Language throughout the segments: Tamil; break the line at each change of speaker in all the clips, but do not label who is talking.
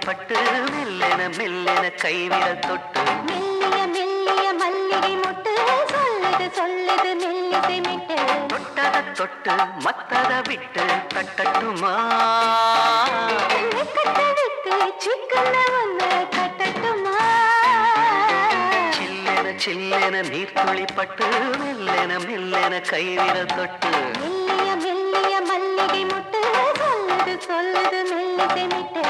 பட்டு மெல்லென மெல்லென கைவிரல் தொட்டு
மெல்லிய மெல்லிய மல்லிகை மொட்டு சொல்லுது சொல்லுது மெல்லிசை மிட்டு
தொட்டத தொட்டு மத்தத விட்டு தட்டட்டுமா
கட்ட விட்டு சிக்கன வந்து கட்டட்டுமா
சில்லென சில்லென நீர்த்துளி பட்டு மெல்லென மெல்லென கைவிரல் தொட்டு
மெல்லிய மெல்லிய மல்லிகை மொட்டு சொல்லுது சொல்லுது மெல்லிசை மிட்டு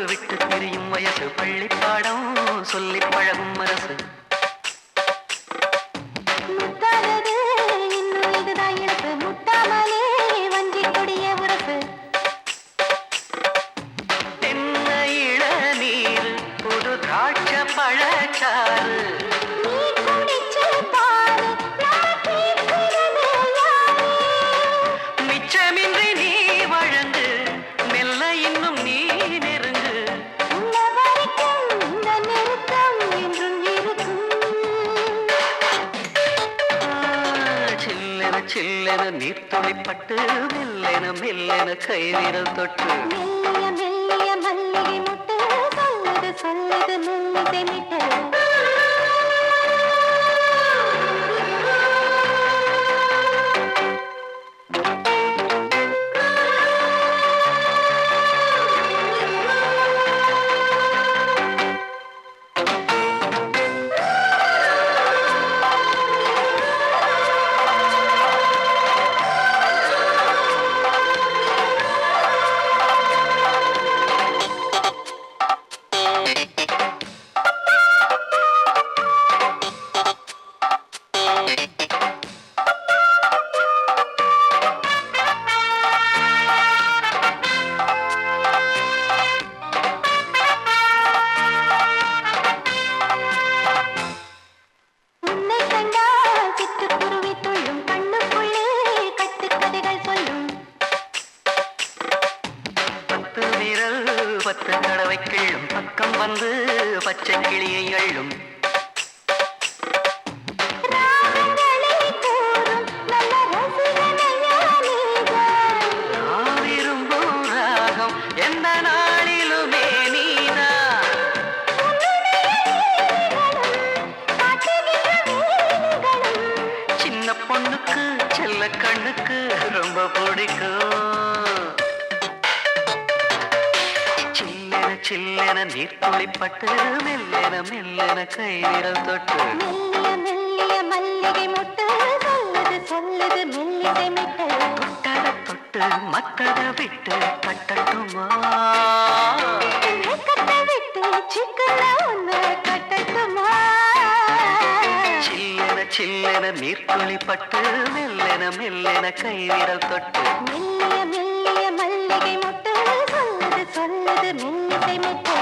விட்டு திரியும் வயசு பள்ளிப்பாடம் சொல்லி பழகும் அரசு
முத்தாதது இன்னும் இதுதான் இழப்பு முட்டாமலே வஞ்சி கொடிய உரசு
தென்ன இளநீர் புது திராட்ச பழச்சாறு
நீ குடிச்சு பாரு நான் கேட்கிறது யாரு
மிச்சமின்றி நீ வழங்கு மெல்ல இன்னும் நீ நெருங்கு
உன்ன வரைக்கும் இந்த நிறுத்தம் என்றும் இருக்கும்
சில்லென சில்லென நீர்த்துளி பட்டு மெல்லென மெல்லென கைவிரல் தொட்டு
மெல்லிய மெல்லிய மல்லிகை மொட்டு சொல்லுது சொல்லுது மெல்லிசை மிட்டு உன்னை கண்டால் சிட்டுக்குருவி துள்ளும் கண்ணுக்குள்ளே கட்டுக்கதைகள் சொல்லும்
பத்து விரல் பத்து தடவை கிள்ளும் பக்கம் வந்து பச்சை கிளியை அள்ளும்
ராகங்களை கூறும் நல்ல ரசிகனையா நீதான்
நான் விரும்பும் ராகம் எந்த நாளிலுமே நீதான் சின்ன பொண்ணுக்கு செல்ல கண்ணுக்கு ரொம்ப பிடிக்கும் சில்லென சில்லென நீர்த்துளி பட்டு மெல்லென மெல்லென கைவிரல் தொட்டு
மெல்லிய மெல்லிய மல்லிகை மொட்டு சொல்லுது சொல்லுது மெல்லிசை மிட்டு
தொட்டத தொட்டு மத்தத விட்டு தட்டட்டுமா
கட்ட விட்டு சிக்கன ஒன்று கட்டட்டுமா
சில்லென சில்லென நீர்த்துளி பட்டு மெல்லென மெல்லென கைவிரல் தொட்டு
மெல்லிய மெல்லிய மல்லிகை மொட்டு சொல்லுது சொல்லுது மெல்லிசை மிட்டு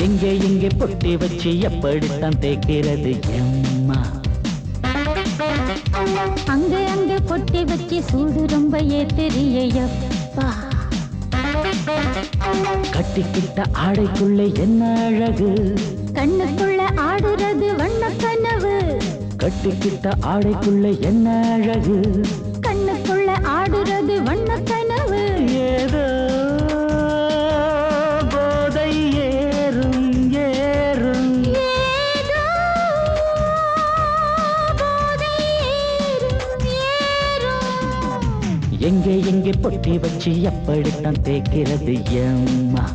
எங்கே எங்கே பொட்டி வச்சு எப்படித்தான் தேய்க்கிறது எம்மா
அங்க அங்க கொட்டி வச்சு சூடு ரொம்ப ஏத்தெரியப்பா
கட்டிக்கிட்ட ஆடைக்குள்ளே என்ன அழகு
கண்ணுக்குள்ள ஆடுறது வண்ண கனவு
கட்டிக்கிட்ட ஆடைக்குள்ளே என்ன அழகு
கண்ணுக்குள்ள ஆடுறது வண்ண கனவு
ஏதோ போதை ஏறும் ஏறும்
ஏதோ போதை ஏறும் ஏறும்
எங்கே எங்கே பொட்டி வச்சு எப்படித்தான் தேய்க்கிறது எம்மா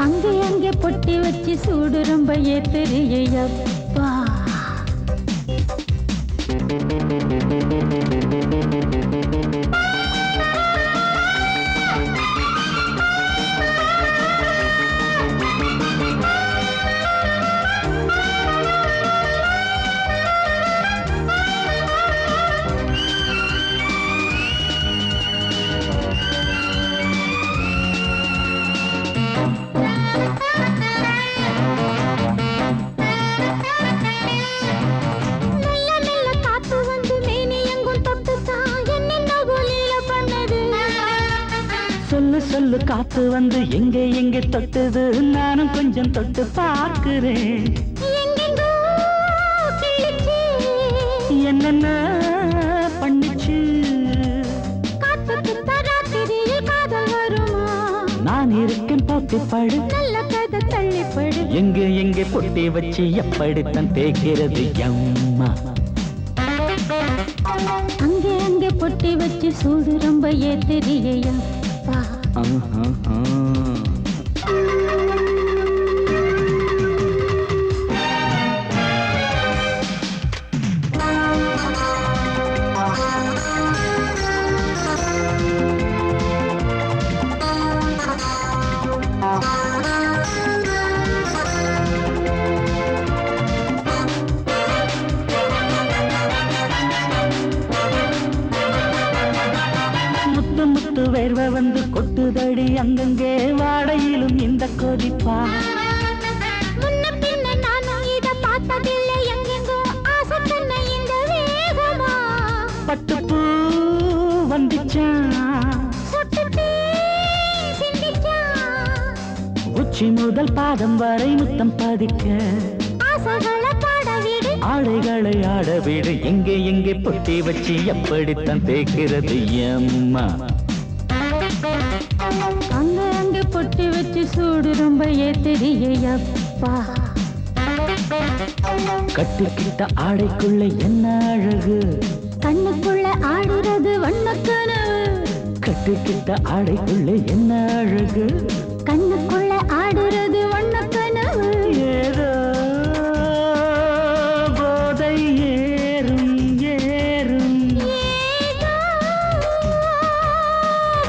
அங்கே அங்கே பொட்டி வச்சு சூடு ரொம்ப ஏத்தறியப்பா.
சொல்லு சொல்லு காத்து வந்து எங்கே எங்கே தொட்டுது, நானும் கொஞ்சம் தொட்டு பார்க்கிறேன். என்னென்ன பண்ணிச்சு நான் இருக்கேன் போட்டிப்படு,
நல்ல கதை தள்ளிப்படு.
எங்கே எங்கே பொட்டி வச்சு எப்படித்தான் தேய்க்கிறது அம்மா.
அங்கே அங்கே பொட்டி வச்சு சூடு ரொம்ப ஏத்தறியப்பா.
முத்து வேர்வை வந்து கொட்டுதடி அங்கங்கே, வாடையிலும் இந்த கொதிப்பா.
முன்ன பின்ன நானும் இத பார்த்ததில்லை, எங்கெங்கோ ஆசை பண்ண இந்த வேகமா.
பட்டுப்பூ வந்துச்சான், உச்சி முதல் பாதம் வரை முத்தம் பதிக்க,
ஆசைகளை பாட விடு,
ஆடைகளை ஆட விடு. எங்கே எங்கே பொட்டி வச்சு எப்படித்தான் தேய்க்கிறது அம்மா.
அங்க அங்க பொட்டி வச்சு சூடு ரொம்ப ஏத்தறியப்பா.
கட்டிக்கிட்ட ஆடைக்குள்ள என்ன அழகு,
கண்ணுக்குள்ள ஆடுறது வண்ணக்கனவு.
கட்டிக்கிட்ட ஆடைக்குள்ள என்ன அழகு,
கண்ணுக்குள்ள ஆடுறது வண்ணக்கனவு.
ஏதோ போதை ஏறும் ஏறும்,
ஏதோ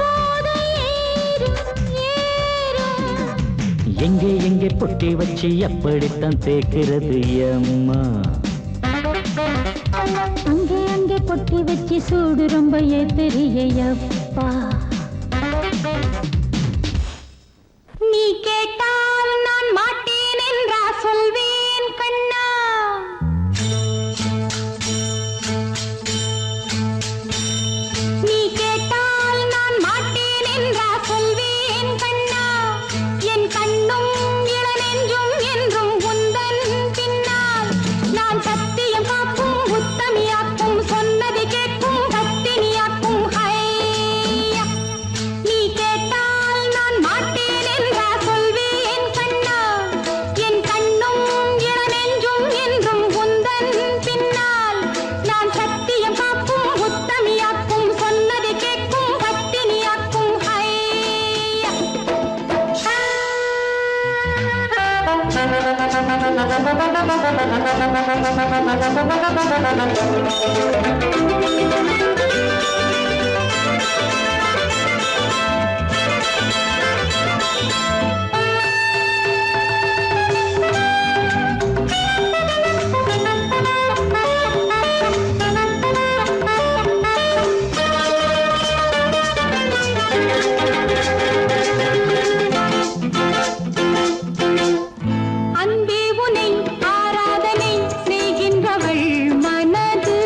போதை ஏறும் ஏறும்.
எங்கே எங்கே பொட்டி வச்சு எப்படித்தான் தேய்க்கிறது அம்மா.
அங்கே அங்கே பொட்டி வச்சு சூடு ரொம்ப ஏத்தறியப்பா. நீ கேட்டால் நான் மாட்டேன் என்றா சொல்வேன் கண்ணா. நீ கேட்டால் நான் மாட்டேன் என்றா சொல்வேன் கண்ணா. என் கண்ணும் இளநெஞ்சும் என்றும் உந்தன் பின்னால். நான் சத்தியம் காக்கும் உத்தமியாக்கும், சொன்னது கேட்கும் கத்தினியாக்கும். ஹையா, நீ கேட்டால் நான் மாட்டேன் என்றா சொல்வேன் கண்ணா. என் கண்ணும் இளநெஞ்சும் என்றும் உந்தன் பின்னால். நான் சத்தியம் காக்கும் உத்தமியாக்கும், சொன்னது கேட்கும் கத்தினியாக்கும். ஹையா. அன்பே உனை ஆராதனை செய்கின்றவள் மனது.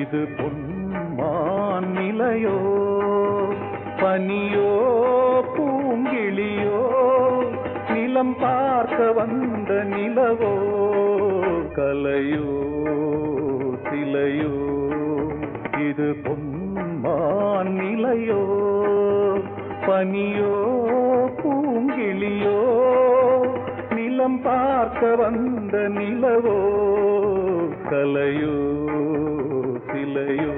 இது பொன்மான் நிலையோ பனியோ பூங்கிளியோ நிலம் பார்க்க வந்த நிலவோ கலையோ சிலையோ இது பொன்மான் நிலையோ பனியோ பூங்கிளியோ நிலம் பார்க்க வந்த நிலவோ கலையோ சிலையோ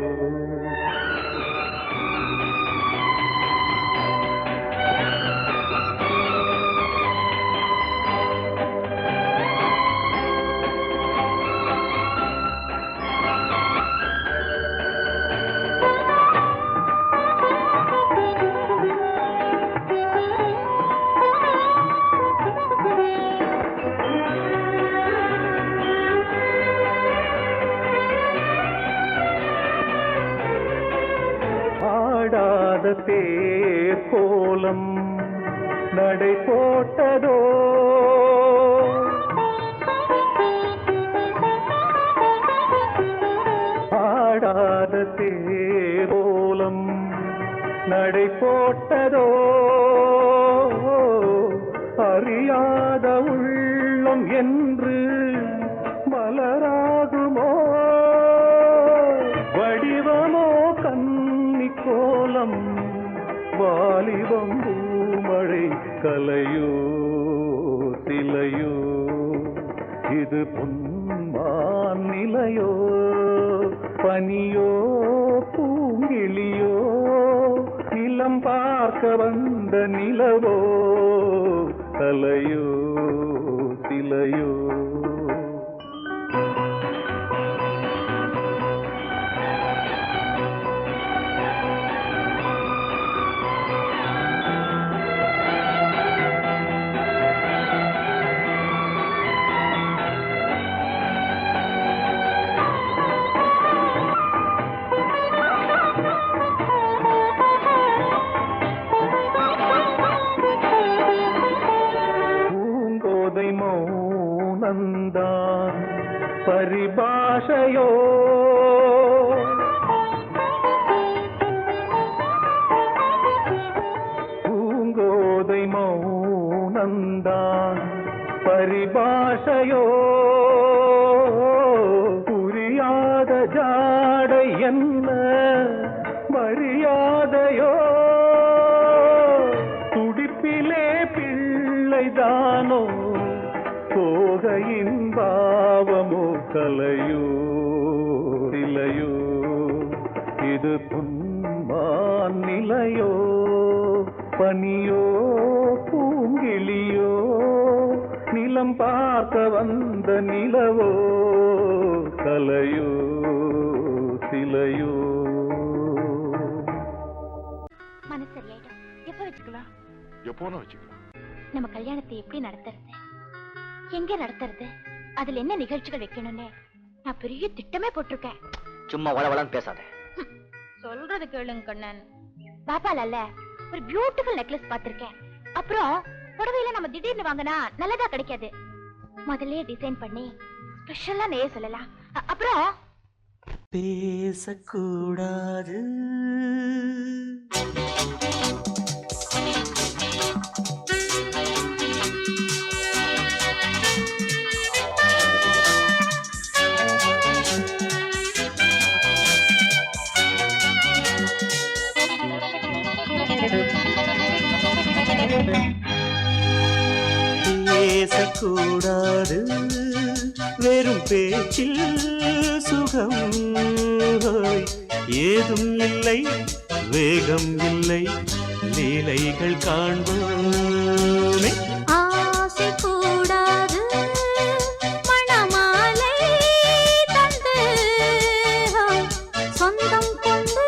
தேர் கோலம் நடை போட்டதோ ஆடாத தேர் கோலம் நடை போட்டதோ அறியாத உள்ளம் என்று மலராகுமோ வடிவமோ கன்னி கோலம் வாலிபம் பூமழை கலையோ சிலையோ இது பொன்மான் நிலையோ பனியோ பூங்கிளியோ நிலம் பார்க்க வந்த நிலவோ கலையோ சிலையோ மௌனந்தான் பரிபாஷையோ பூங்கோதை மௌனந்தான் பரிபாஷையோ புரியாத ஜாடை என்ன மரியாதையோ துடிப்பிலே பிள்ளைதானோ போகையின் பாவமோ கலையோ சிலையோ இது பொன்மான் நிலையோ பனியோ பூங்கிளியோ நிலம் பார்க்க வந்த நிலவோ கலையோ சிலையோ
மனசு சரியாயிடும். எப்ப வச்சுக்கலாம்?
எப்போனா வச்சுக்கலாம்.
நம்ம கல்யாணத்தை எப்படி நடத்துறது, எங்க நடத்துறது, அதுல என்ன நிகழ்ச்சிகள் வைக்கணும்னு நான் பெரிய திட்டமே போட்டிருக்கேன்.
சும்மா வளவளன்னு பேசாத.
சொல்றது கேளுங்க கண்ணன். பாப்பால ஒரு பியூட்டிஃபுல் நெக்லஸ் பாத்திருக்கேன். அப்புறம் புடவையில நம்ம திடீர்னு வாங்கினா நல்லதா கிடைக்காது. முதல்ல டிசைன் பண்ணி ஸ்பெஷலா நெய்ய சொல்லலாம். அப்புறம்
பேசக்கூடாது பேசக்கூடாது வெறும் பேச்சில் சுகம் ஏதும் இல்லை வேகம் இல்லை லீலைகள் காண்போமே
ஆசை கூடாது மணமாலை தந்து சொந்தம் கொண்டு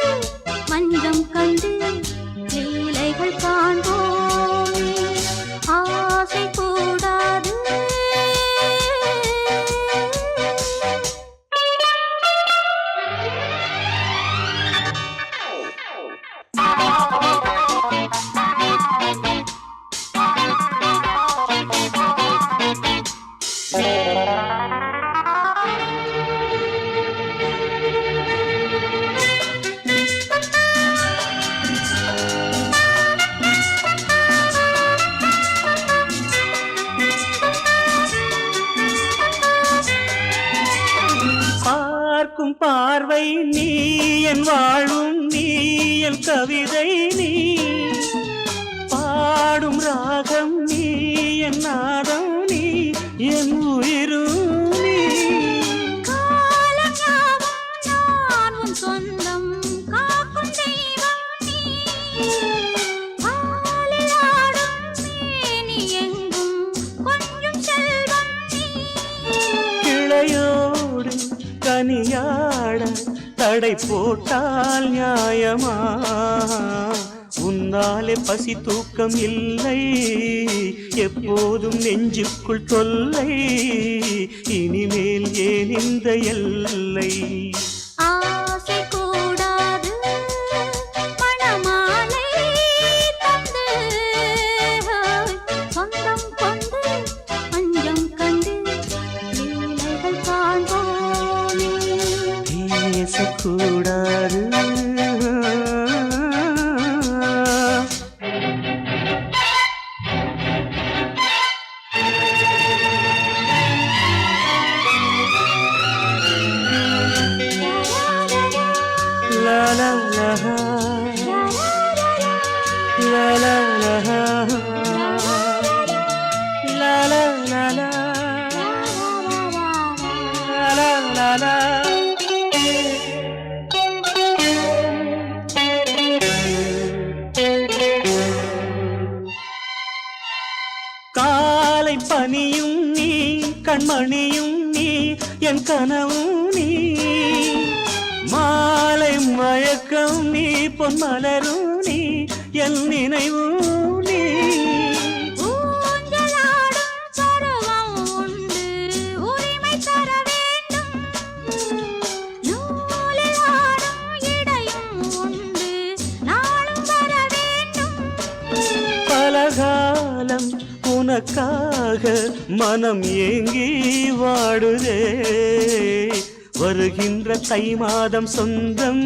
மஞ்சம் கண்டு லீலைகள் காண்போமே ஆசை கூடாது
பார்க்கும் பார்வை நீ என் வாழும் நீ என் கவிதை நீ பாடும் ராகம் நீ என் நாதம் நீ என் உயிரும் நீ
நான் உன் சொந்தம் காக்கும் தெய்வம் நீ பாலில் ஆடும் மேனி எங்கும் கொஞ்சம் செல்வம் நீ
கிளையோடு கனியாட தடை போட்டால் நியாயமா உன்னாலே பசி தூக்கம் இல்லை எப்போதும் நெஞ்சுக்குள் தொல்லை இனிமேல் ஏன் இந்த எல்லை
ஆசை கூடாது மணமாலை தந்து சொந்தம் கொண்டு பஞ்சம் கண்டு லீலைகள் காண்போமே
பேசக்கூடாது காலை பனியும் நீ கண்மணியும் நீ என் கனவும் நீ மாலை மயக்கம் நீ பொன்மலரும் நீ என் நினைவும் நீ
ஊஞ்சலாடும் பருவம் உண்டு உரிமை தர வேண்டும் நூலில் ஆடும் இடையும் உண்டு நாளும் வர வேண்டும்
பலகாலம் உனக்காக மனம் ஏங்கி வாடுதே வருகின்ற தை மாதம் சொந்தம்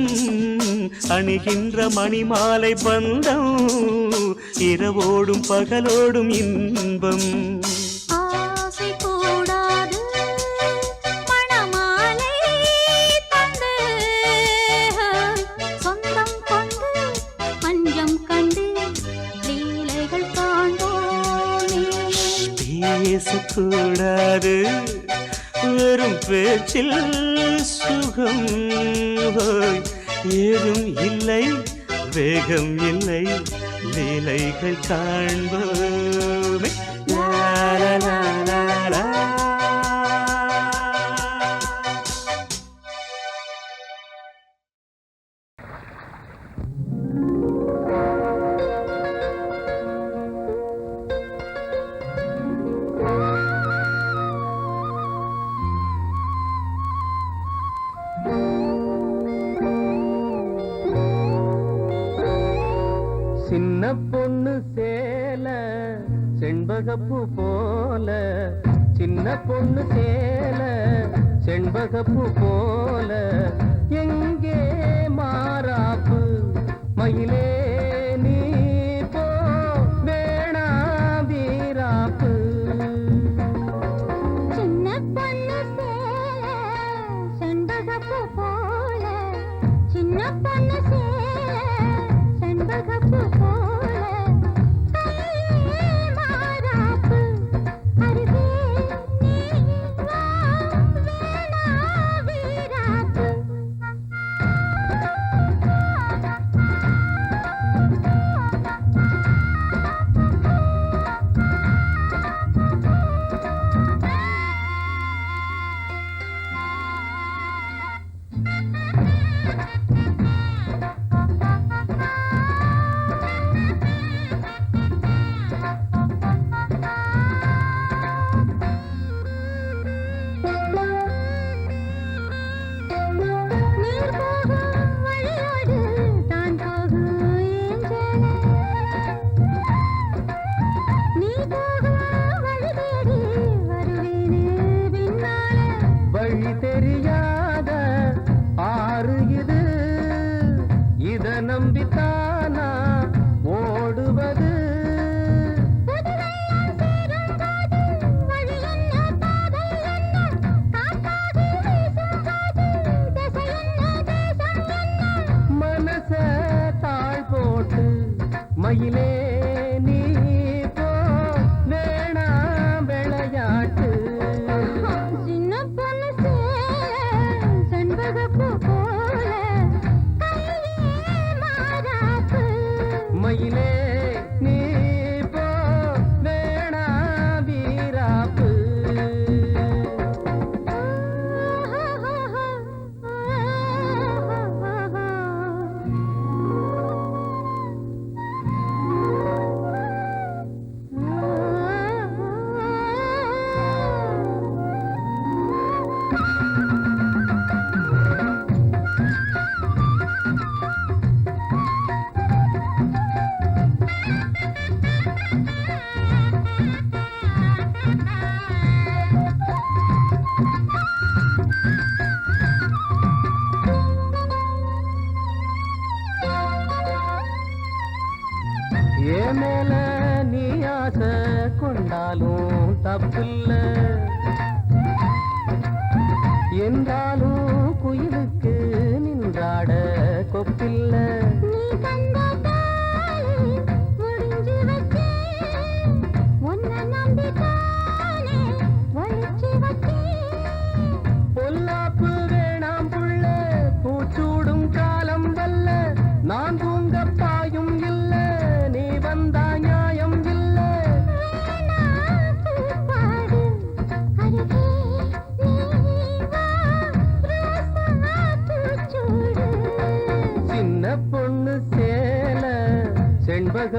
அணிகின்ற மணிமாலை பந்தம் இரவோடும் பகலோடும் இன்பம்
ஆசை கூடாது மணமாலை தந்து சொந்தம் கொண்டு பஞ்சம் கண்டு லீலைகள் காண்போமே
பேசக்கூடாது வெறும் பேச்சில் சுகம் ஏதும் இல்லை வேகம் இல்லை லீலைகள் காண்போமே லா லா லா லா லா. சின்ன பொண்ணு சேல செண்பகப்பூ போல சின்ன பொண்ணு சேல செண்பகப்பூ போல எங்கே மாறாப்பு மயிலே நீ போ வேணா வீராப்பு
சின்ன பொண்ணு சேல செண்பகப்பூ போல சின்ன பொண்ணு சேல செண்பகப்பூ போல கையே மாறாப்பு அருகே நீ வா வேணா வீராப்பு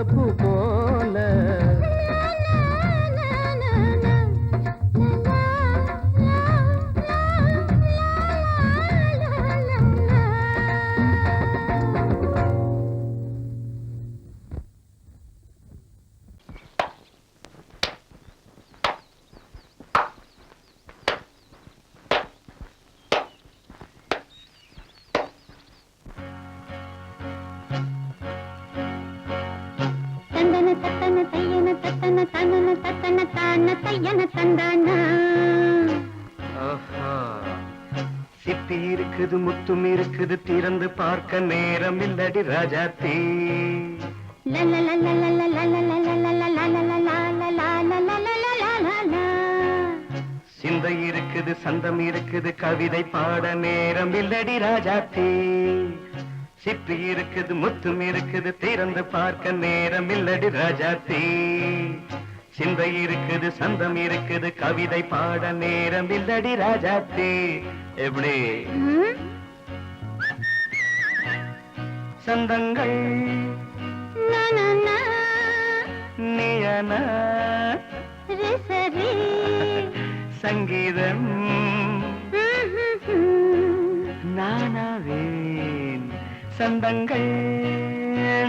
சண்முகப்பூ போல
சிப்பி இருக்குது முத்தும் இருக்குது திறந்து பார்க்க நேரம் இல்லடி ராஜாத்தி சிந்தை இருக்குது சந்தம் இருக்குது கவிதை பாட நேரம் இல்லடி ராஜாத்தி சிப்பி இருக்குது முத்தும் இருக்குது திறந்து பார்க்க நேரம் இல்லடி ராஜாத்தி சிந்தை இருக்குது சந்தம் இருக்குது கவிதை பாட நேரம் இல்லடி ராஜாத்தி எப்படி சந்தங்கள் நீயன சங்கீதம் நானாவேன் சந்தங்கள்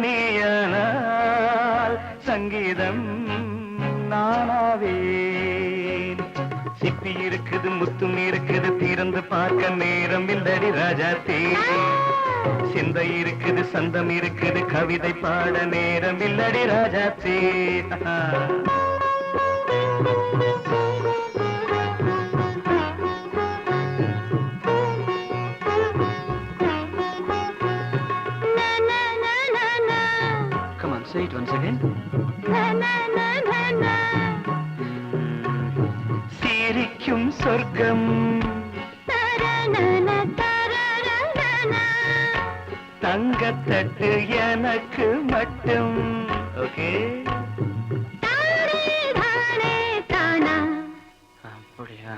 நீயனால் சங்கீதம் நானாவேன் சிப்பி இருக்குது முத்தும் இருக்குது திறந்து பார்க்க நேரம் இல்லடி ராஜாத்தே சிந்தை இருக்குது சந்தம் இருக்குது கவிதை பாட நேரம் இல்லடி ராஜாத்தே Come on, say it once again. சிரிக்கும் சொர்க்கம் தங்கத்தட்டு எனக்கு மட்டும் ஓகே அப்படியா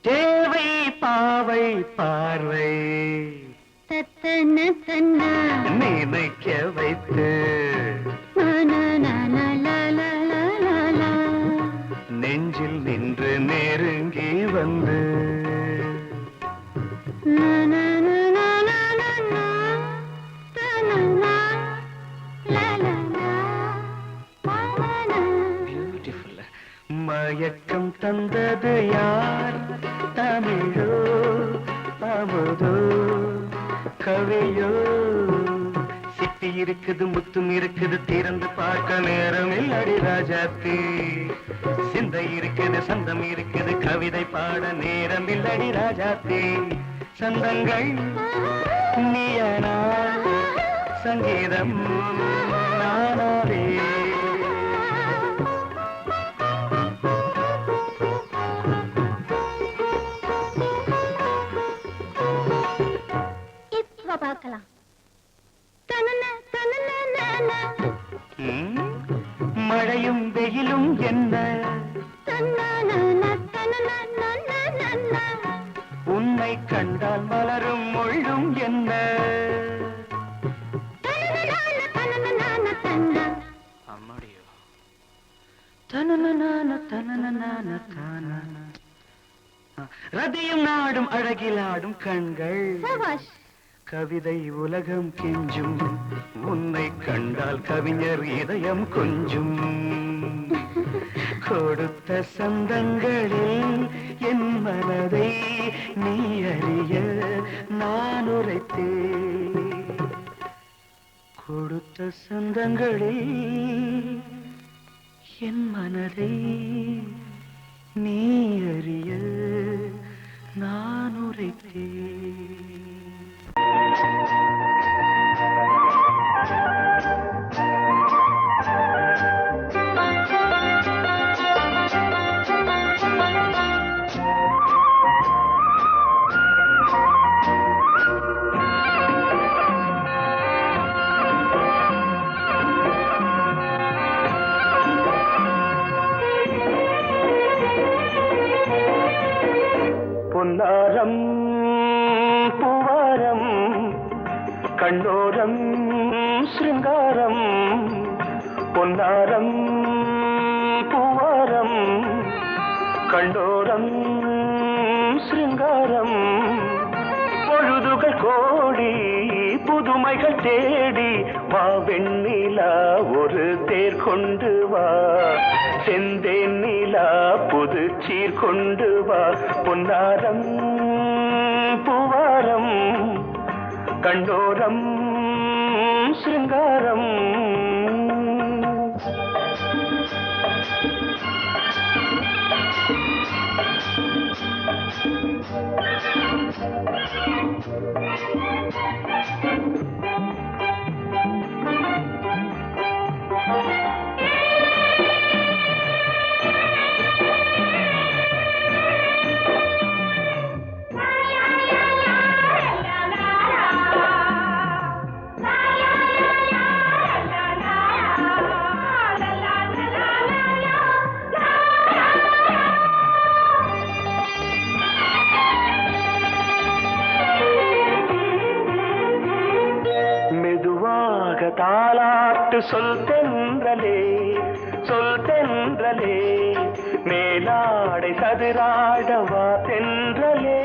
தேவை பாவை பார்வை நினைக்க வைத்து நெஞ்சில் நின்று நெருங்கி வந்து பியூட்டிஃபுல் மயக்கம் தந்தது யார் தமிழோ அமுதோ கவியோ சிப்பி இருக்குது முத்தும் இருக்குது திறந்து பார்க்க நேரம் இல்லடி ராஜாத்தி சிந்தை இருக்குது சந்தம் இருக்குது கவிதை பாட நேரம் இல்லடி ராஜாத்தி சந்தங்கள் நீயனா சங்கீதம் நானாவே
பார்க்கலாம்
மழையும் வெயிலும் என்ன உன்னை கண்டால் மலரும் முள்ளும் என்ன அம்மாடியோ ரதியும் நாடும் அழகிலாடும் கண்கள் கவிதை உலகம் கெஞ்சும் உன்னை கண்டால் கவிஞர் இதயம் கொஞ்சும் கொடுத்த சந்தங்களில் என் மனதை நீ அறிய நான் உரைத்தேன் கொடுத்த சந்தங்களில் என் மனதை நீ அறிய நான் உரைத்தேன் பொன்னாரம் பூவாரம் கண்ணோரம் சிருங்காரம் பொன்னாரம் பூவாரம் கண்ணோரம் சிருங்காரம் பொழுதுகள் கோடி புதுமைகள் தேடி வா வெண்ணிலா ஒரு தேர் கொண்டு வா செந்தேன் நிலா புது சீர் கொண்டு வா பொன்னாரம் பூவாரம் கண்டோரம் சிருங்காரம் தாலாட்டு சொல் தென்றலே சொல் தென்றலே மேலாடை சதுராட வா தென்றலே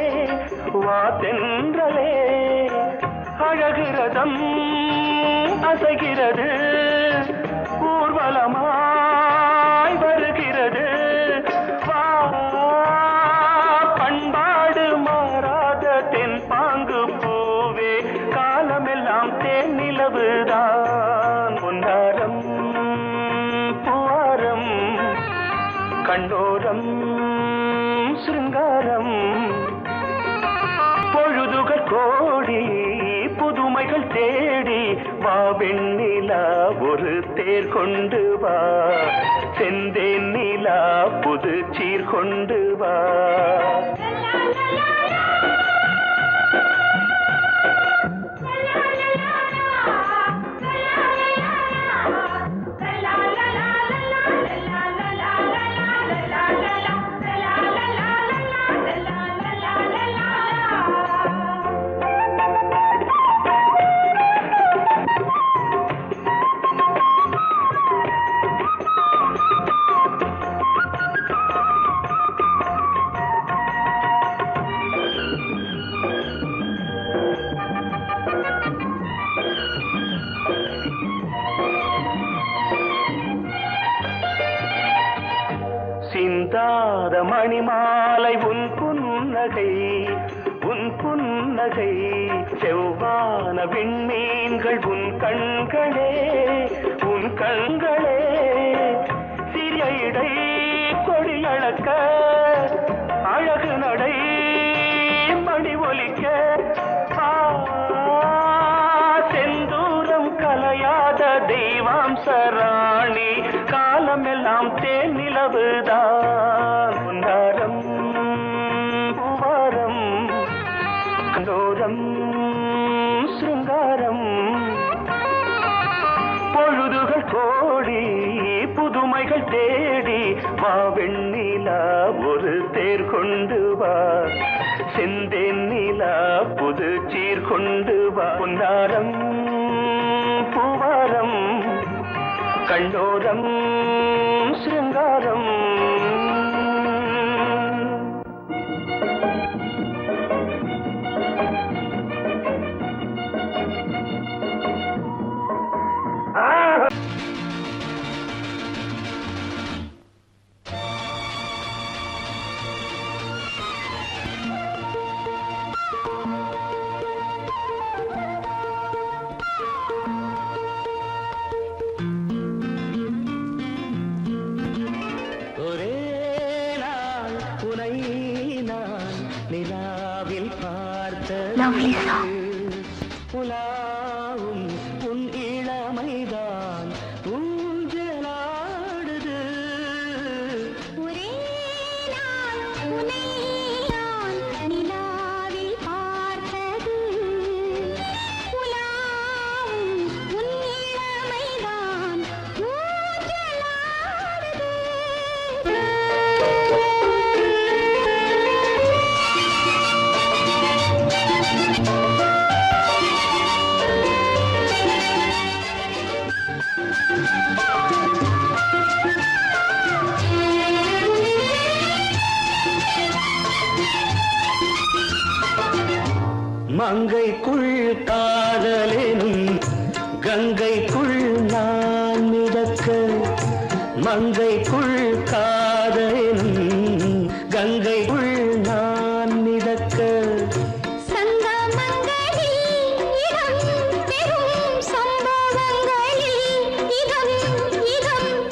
வா தென்றலே அழகிறதம் அசைகிறது ஊர்வலமாய் வருகிறது வா பண்பாடு மாறாத தென் பாங்கு பூவே காலமெல்லாம் தேன் நிலவுதான் பொன்னாரம் பூவாரம் கண்டோரம் சிருங்காரம் பொழுதுகள் கோடி புதுமைகள் தேடி வா வெண்ணிலா ஒரு தேர் கொண்டு வா செந்தேன் நிலா புது சீர் கொண்டு வா சிந்தாத மணிமாலை உன் புன்னகை உன் புன்னகை செவ்வான விண்மீன்கள் உன் கண்களே உன் கண்களே சிறிய இடை கொடியளக்க அழகு நடை மணி ஒலிக்க செந்தூரம் கலையாத தெய்வாம்சராணி காலமெல்லாம் தேன் நிலவுதான் பொன்னாரம் பூவாரம் கண்டோரம் சிருங்காரம் பொழுதுகள் கோடி புதுமைகள் தேடி வா வெண்ணிலா ஒரு தேர் கொண்டு வா செந்தேன் நிலா புது சீர் கொண்டு வா பொன்னாரம் பூவாரம் கண்டோரம் சிருங்காரம்
Lovely song.
புலாவும் உன் இளமைதான் ஊஞ்சலாடுது
ஒரே நாள் உன்னை நான் நிலாவில் பார்த்தது புலாவும் உன் இளமைதான் ஊஞ்சலாடுது
மங்கைக்குள் காதலெனும் கங்கைக்குள் நான் மிதக்க மங்கைக்குள் காதலெனும் கங்கைக்குள் நான் மிதக்க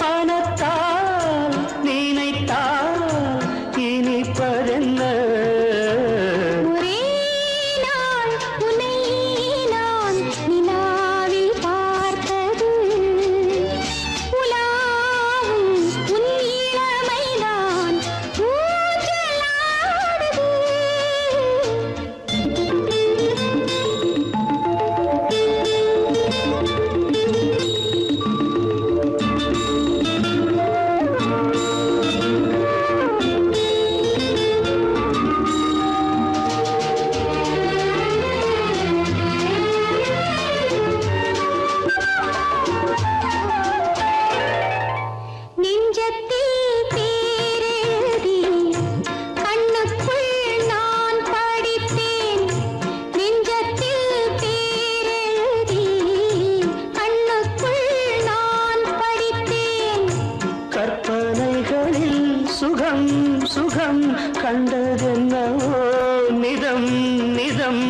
பணத்தால் நினைத்தால் இனிப்பதென்ன சுகம் சுகம் கண்டதென்னவோ நிதம் நிதம்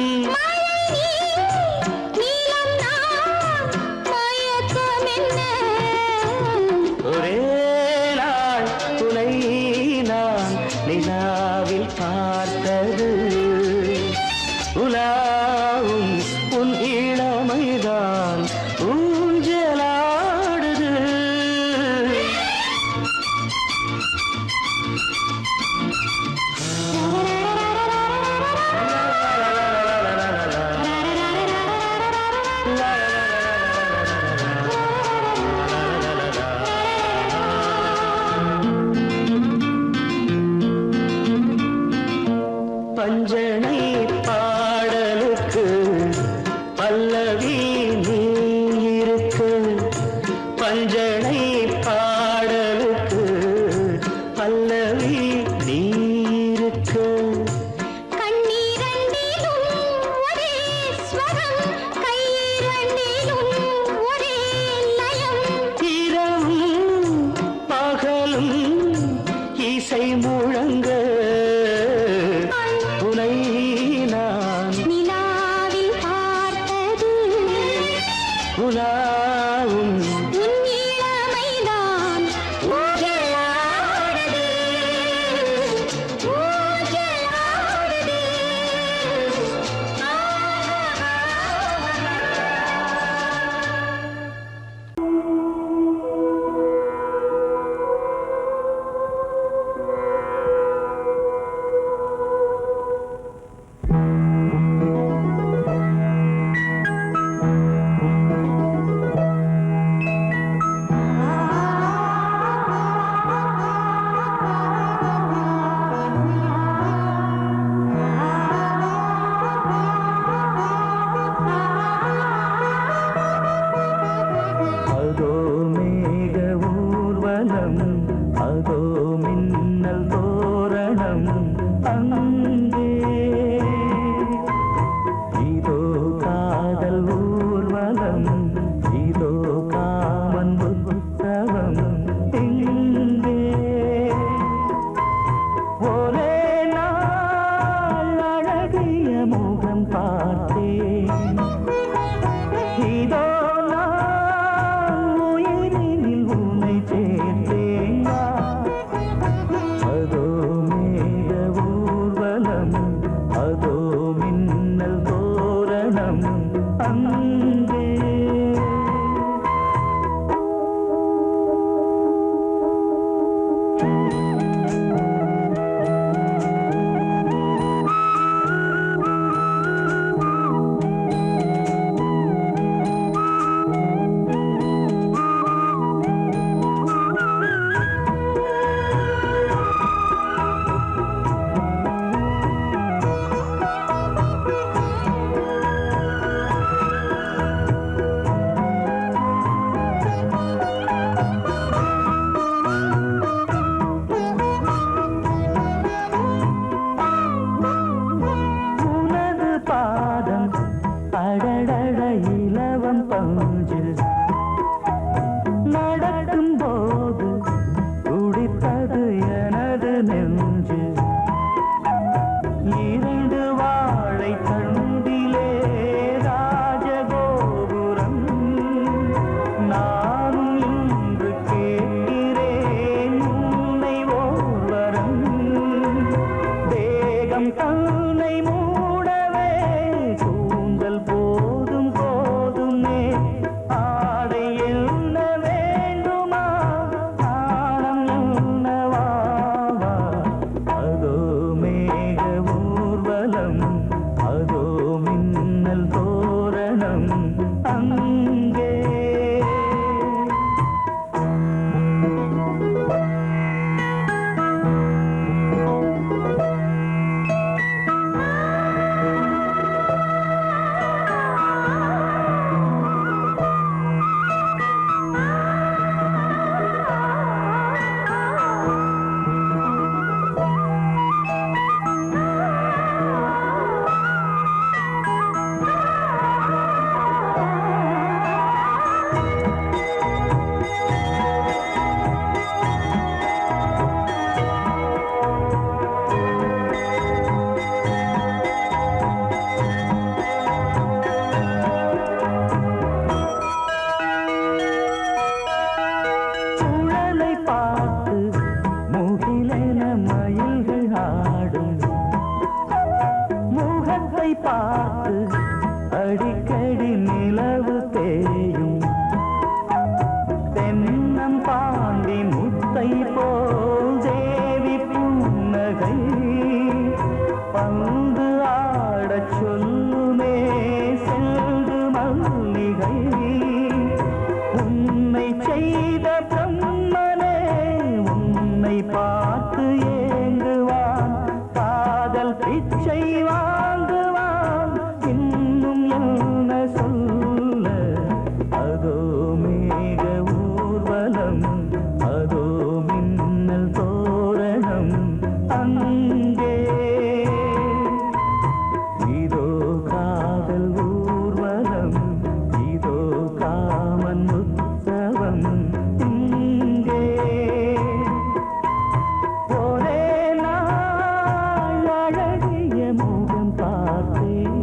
ஒரே நாள் துணை நான் நிலாவில் பார்த்தது உலாவும் உன் இளமைதான் ஊஞ்சலாடுது பஞ்சனை பாடலுக்கு பல்லவி நீ இருக்கு பஞ்சனை பாடலுக்கு பல்லவி நீ இருக்கு இரவும் பகலும் இசை முழங்க உனை நான்
நிலாவில் பார்த்தது
உலாவும்
உன் இளமைதான் ஊஞ்சலாடுது ஊஞ்சலாடுது
அதோ மேக ஊர்வலம் அதோ மின்னல் தோரணம் அங்கே இதோ காதல் ஊர்வலம் இதோ காமன் உற்சவம் இங்கே ஒரே நாள் அழகிய முகம் பார்த்தேன் இதோ உயிரினில் உன்னை சேர்த்தேன் அதோ மேக ஊர்வலம் நெஞ்சு இரண்டு வாழை தண்டிலே ராஜகோபுரம் நானும் இன்று கேட்கிறேன் உன்னை ஓர்வரம் தேகம் தன்னை மூடவே கூந்தல் போதும் போதுமே ஆடை என்ன வேண்டுமா ஆடம் என்னவாவா அதோ மேக ஊர்வலம் அதோ மின்னல் தோரணம் அங்கே சுழலை பார்த்து முகிலென மயில்கள் ஆடும் முகத்தை பார்த்து அடிக்கடி நிலவு தேயும் தென்னம் பாண்டி முத்தை போல் தேவி புன்னகை பந்து ஆடச் சொல்லுமே செல்து மல்லிகை உன்னை செய்த பிரம்மனே உன்னை பார்த்து ஏங்குவான் காதல் பிச்சை வாங்குவான் இன்னும் என்ன சொல்ல அதோ மேக ஊர்வலம் அதோ மின்னல் தோரணம் அங்கே இதோ காதல் ஊர்வலம் இதோ காமன் உற்சவம் இங்கே ஒரே நாள் அழகிய முகம் பார்த்தேன்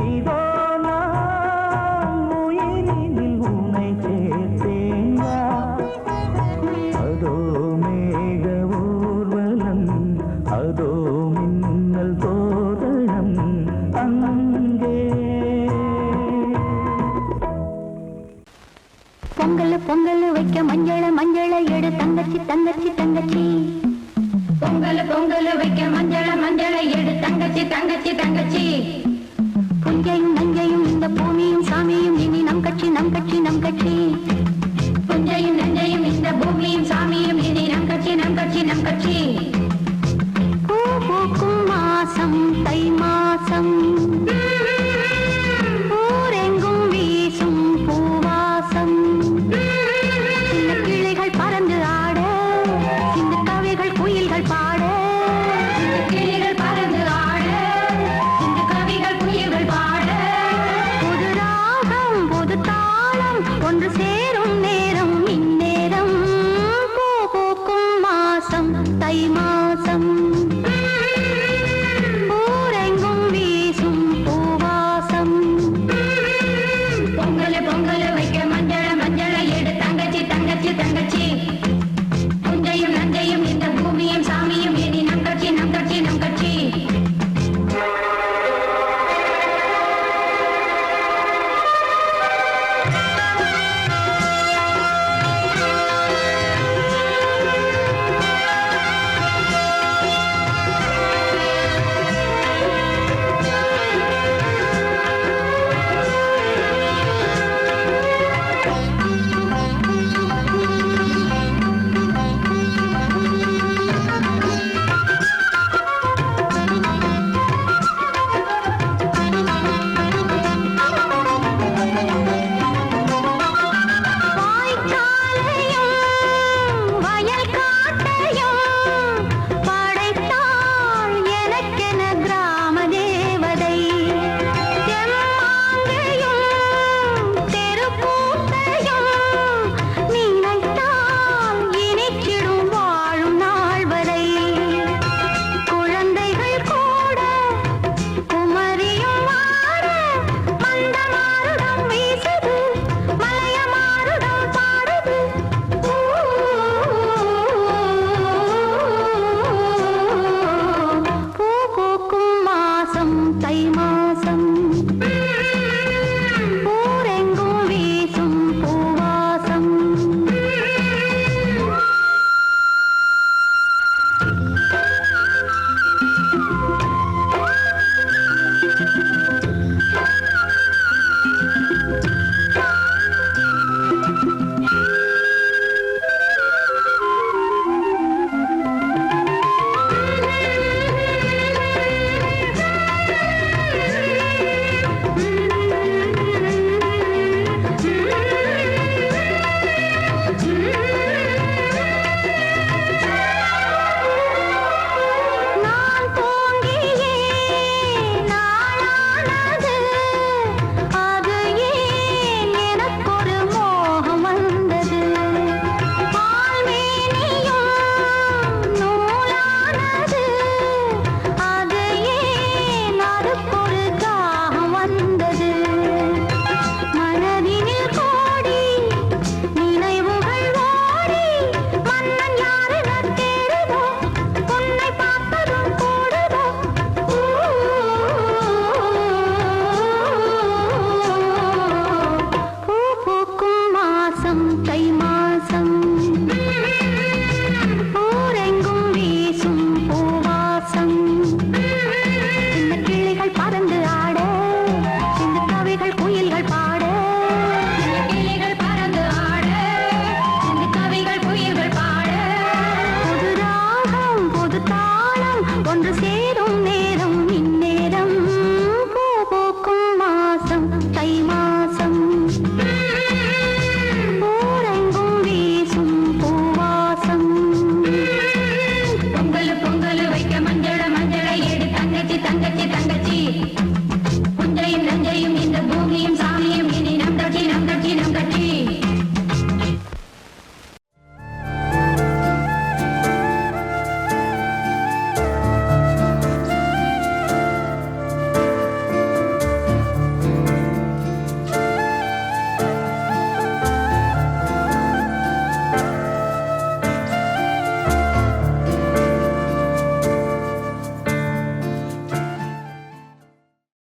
இதோ நான் உயிரினில் உன்னை சேர்த்தேன் அதோ மேக ஊர்வலம் அதோ மின்னல் தோரணம் அங்கே
பொங்கல் பொங்கல் வைக்க மஞ்சள மஞ்சள எடு தங்கச்சி தங்கச்சி தங்கச்சி பொங்கல் பொங்கல் வைக்க மஞ்சள மஞ்சள எடு தங்கச்சி தங்கச்சி தங்கச்சி புஞ்சையும் நஞ்சையும் இந்த பூமியும் சாமியும் இனி நம் கட்சி நம் கட்சி நம் கட்சி புஞ்சையும் நஞ்சையும் இந்த பூமியும் சாமியும் இனி நம் கட்சி நம் கட்சி நம் கட்சி பூ பூக்கும் மாசம் தை மாசம் ஊரெங்கும் வீசும் பூவாசம் சின்ன கிளிகள் பறந்து ஆட சின்ன கவிகள் குயில்கள் பாட சின்ன கிளிகள் பறந்து ஆட சின்ன கவிகள் குயில்கள் பாட புது ராகம் புது தாளம் ஒன்று சேரும் நேரம் இந்நேரம் பூ பூக்கும் மாசம் தை மாசம் ஊரெங்கும் வீசும் பூவாசம் பொங்கல் பொங்கல் வைக்க மஞ்சள மஞ்சள எடு தங்கச்சி தங்கச்சி தங்கச்சி புஞ்சையும் நஞ்சையும் இந்த பூமியும் சாமியும் இனி நம் கட்சி நம் கட்சி நம் கட்சி
பொங்கல் பொங்கல் வைக்க மஞ்சள மஞ்சள எடு தங்கச்சி தங்கச்சி தங்கச்சி